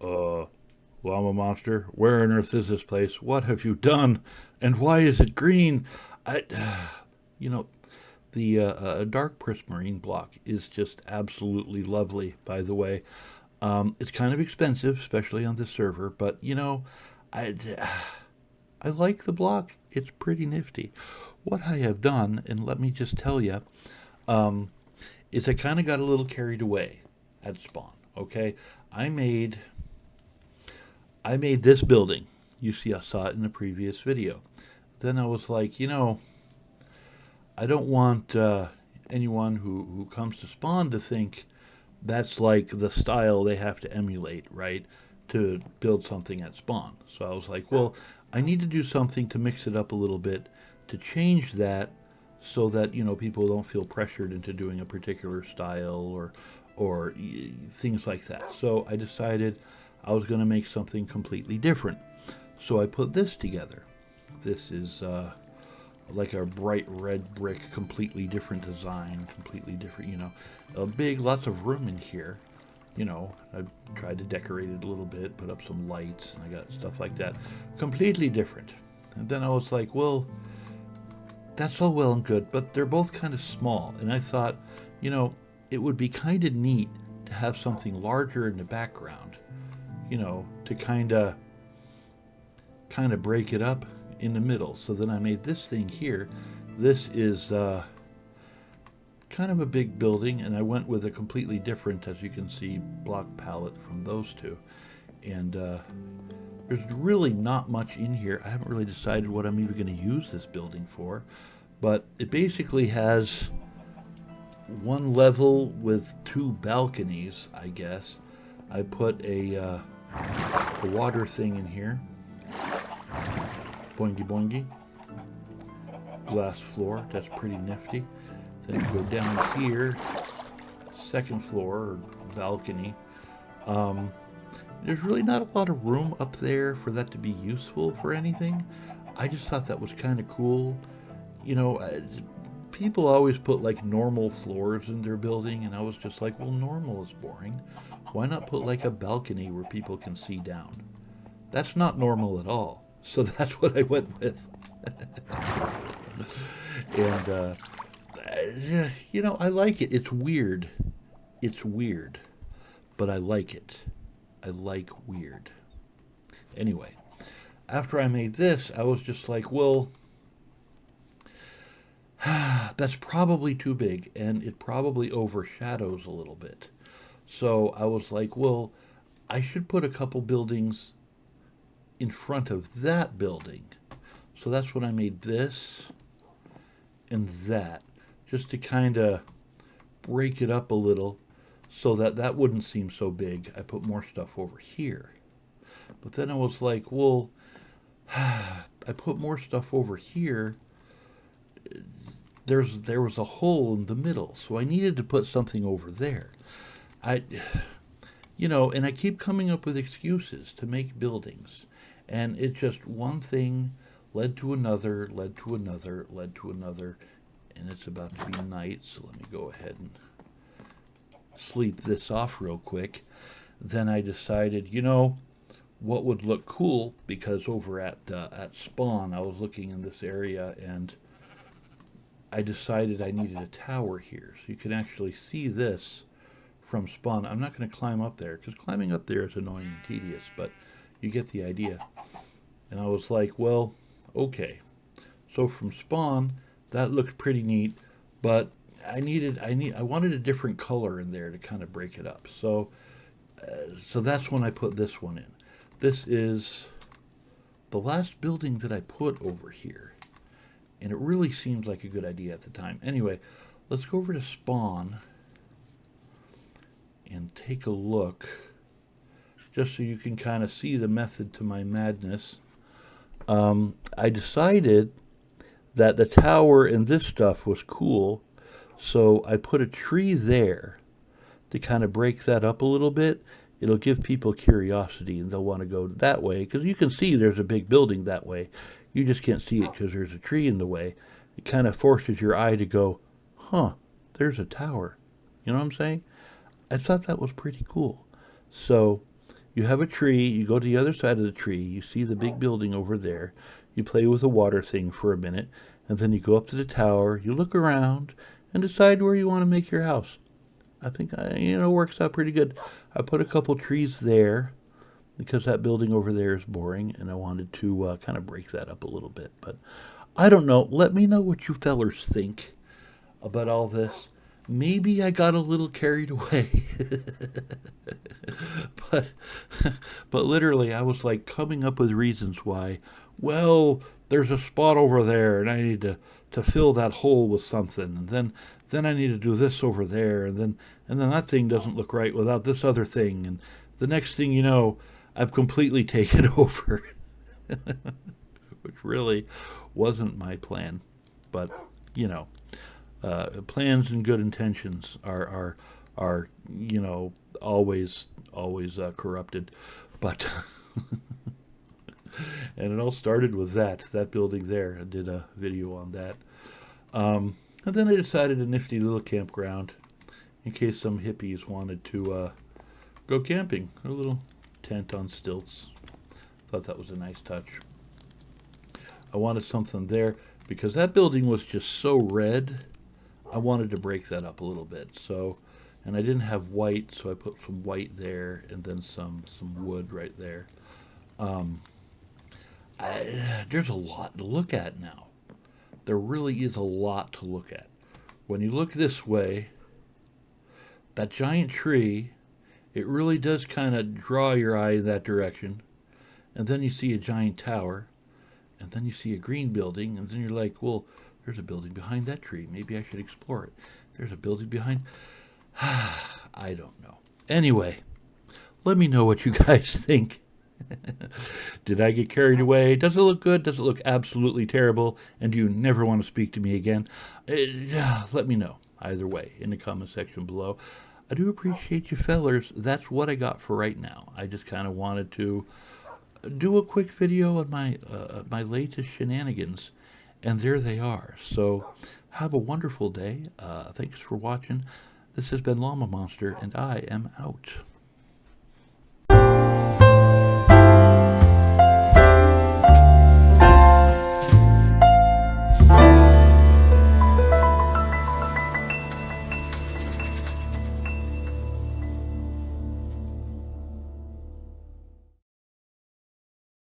Uh, Llama Monster, where on earth is this place? What have you done? And why is it green? I, you know, the dark prismarine block is just absolutely lovely, by the way. It's kind of expensive, especially on this server, but I, I like the block. It's pretty nifty. What I have done, and let me just tell you, um, is I kind of got a little carried away at spawn. Okay, I made I made this building. You see, I saw it in the previous video. Then I was like, I don't want anyone who comes to spawn to think that's like the style they have to emulate, right? To build something at spawn. So I was like, well, I need to do something to mix it up a little bit to change that so that, people don't feel pressured into doing a particular style or things like that. So I decided I was going to make something completely different. So I put this together. This is like a bright red brick, completely different design, completely different, a big, lots of room in here. I tried to decorate it a little bit, put up some lights, and I got stuff like that. Completely different. And then I was like, well, that's all well and good, but they're both kind of small. And I thought, you know, it would be kind of neat to have something larger in the background, to kind of break it up in the middle. So then I made this thing here. This is kind of a big building, and I went with a completely different, as you can see, block palette from those two. And there's really not much in here. I haven't really decided what I'm even going to use this building for, but it basically has one level with two balconies, I guess. I put a water thing in here. Boingy boingy. Glass floor, that's pretty nifty. Then you go down here, second floor or balcony. Um, there's really not a lot of room up there for that to be useful for anything. I just thought that was kind of cool. You know, people always put like normal floors in their building, and I was just like, well, normal is boring. Why not put like a balcony where people can see down? That's not normal at all. So that's what I went with. And, I like it. It's weird. It's weird, but I like it. I like weird. Anyway, after I made this, I was just like, well, that's probably too big and it probably overshadows a little bit. So I was like, well, I should put a couple buildings in front of that building. So that's when I made this and that, just to kind of break it up a little so that that wouldn't seem so big. I put more stuff over here. But then I was like, well, I put more stuff over here. There was a hole in the middle, so I needed to put something over there. I and I keep coming up with excuses to make buildings. And it just one thing led to another, led to another, led to another, and it's about to be night, so let me go ahead and sleep this off real quick. Then I decided, what would look cool, because over at spawn I was looking in this area and I decided I needed a tower here, so you can actually see this from spawn. I'm not going to climb up there because climbing up there is annoying and tedious, but you get the idea. And I was like, well, okay. So from spawn, that looked pretty neat, but I wanted a different color in there to kind of break it up. So that's when I put this one in. This is the last building that I put over here, and it really seemed like a good idea at the time. Anyway, let's go over to spawn and take a look, just so you can kind of see the method to my madness. I decided that the tower and this stuff was cool, so I put a tree there to kind of break that up a little bit. It'll give people curiosity and they'll want to go that way because you can see there's a big building that way. You just can't see it because there's a tree in the way. It kind of forces your eye to go, huh, there's a tower. You know what I'm saying? I thought that was pretty cool. So You have a tree, you go to the other side of the tree, you see the big building over there, you play with the water thing for a minute, and then you go up to the tower, you look around, and decide where you want to make your house. I think, works out pretty good. I put a couple trees there because that building over there is boring, and I wanted to kind of break that up a little bit. But I don't know. Let me know what you fellers think about all this. Maybe I got a little carried away. but but literally I was like coming up with reasons why. Well, there's a spot over there and I need to fill that hole with something. And then I need to do this over there and then that thing doesn't look right without this other thing and the next thing you know, I've completely taken over. Which really wasn't my plan. But, you know, plans and good intentions are always corrupted, but and it all started with that building there. I did a video on that, and then I decided a nifty little campground in case some hippies wanted to go camping. A little tent on stilts. Thought that was a nice touch. I wanted something there because that building was just so red. I wanted to break that up a little bit. So, and I didn't have white, so I put some white there and then some wood right there. Um, there's a lot to look at now. There really is a lot to look at. When you look this way, that giant tree, it really does kind of draw your eye in that direction. And then you see a giant tower, and then you see a green building, and then you're like, well, there's a building behind that tree. Maybe I should explore it. There's a building behind. I don't know. Anyway, let me know what you guys think. Did I get carried away? Does it look good? Does it look absolutely terrible? And do you never want to speak to me again? Let me know either way in the comment section below. I do appreciate you fellers. That's what I got for right now. I just kind of wanted to do a quick video on my latest shenanigans, and there they are. So have a wonderful day. Thanks for watching. This has been Llama Monster, and I am out.